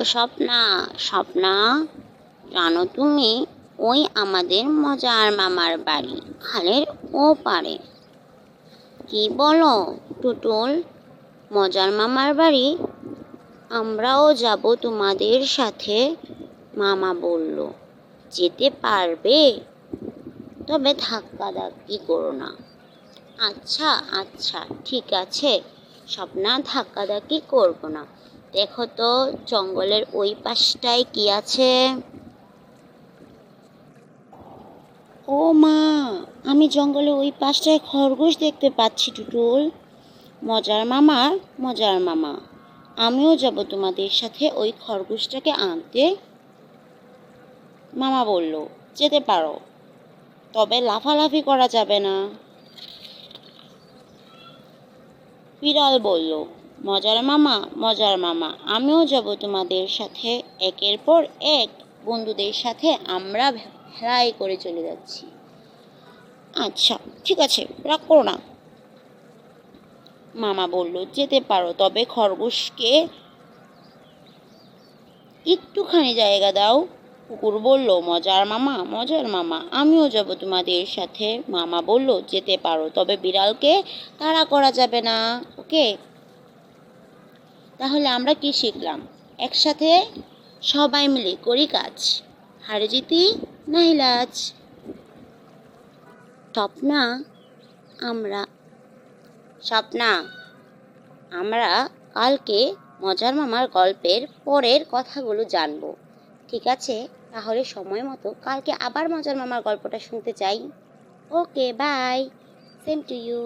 স্বপ্না, স্বপ্না, জানো তুমি ওই আমাদের মজার মামার বাড়ি খালের ওপারে। কি বলো টুটুল? মজার মামার বাড়ি? আমরাও যাব তোমাদের সাথে, মামা বলল। যেতে পারবে? তবে ধাক্কাধাক্কি করো না। আচ্ছা আচ্ছা, ঠিক আছে স্বপ্না, ধাক্কাধাক্কি করব না। দেখো তো জঙ্গলের ওই পাশটায় কি আছে। ও মা, আমি জঙ্গলের ওই পাশটায় খরগোশ দেখতে পাচ্ছি টুটুল। মজার মামা, মজার মামা, আমিও যাব তোমাদের সাথে ওই খরগোশটাকে আনতে, মামা বলল। যেতে পারো, তবে লাফালাফি করা যাবে না। বিড়াল বলল, মজার মামা, মজার মামা, আমিও যাব তোমাদের সাথে। একের পর এক বন্ধুদের সাথে আমরা ভেলাই করে চলে যাচ্ছি। আচ্ছা ঠিক আছে, রাগ করো না, মামা বলল। যেতে পারো, তবে খরগোশকে একটুখানি জায়গা দাও। কুকুর বলল, মজার মামা, মজার মামা, আমিও যাব তোমাদের সাথে, মামা বলল। যেতে পারো, তবে বিড়ালকে তাড়া করা যাবে না। ওকে, তাহলে আমরা কি শিখলাম? একসাথে সবাই মিলে করি কাজ, হারে জিতি নাহি লাজ। স্বপ্না, আমরা স্বপ্না, আমরা কালকে মজার মামার গল্পের পরের কথাগুলো জানবো। ঠিক আছে, তাহলে সময় মতো কালকে আবার মজার মামার গল্পটা শুনতে চাই। ওকে, বাই, সেম টু ইউ।